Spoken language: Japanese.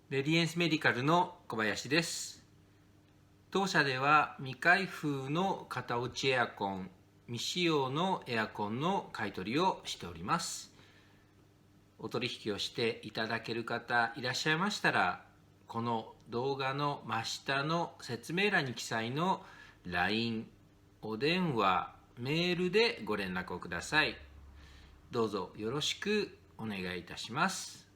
レディエンスメディカルの小林です。当社では未開封の型落ちエアコン、未使用のエアコンの買い取りをしております。お取引をしていただける方いらっしゃいましたら、この動画の真下の説明欄に記載の LINE、お電話、メールでご連絡をください。どうぞよろしくお願いいたします。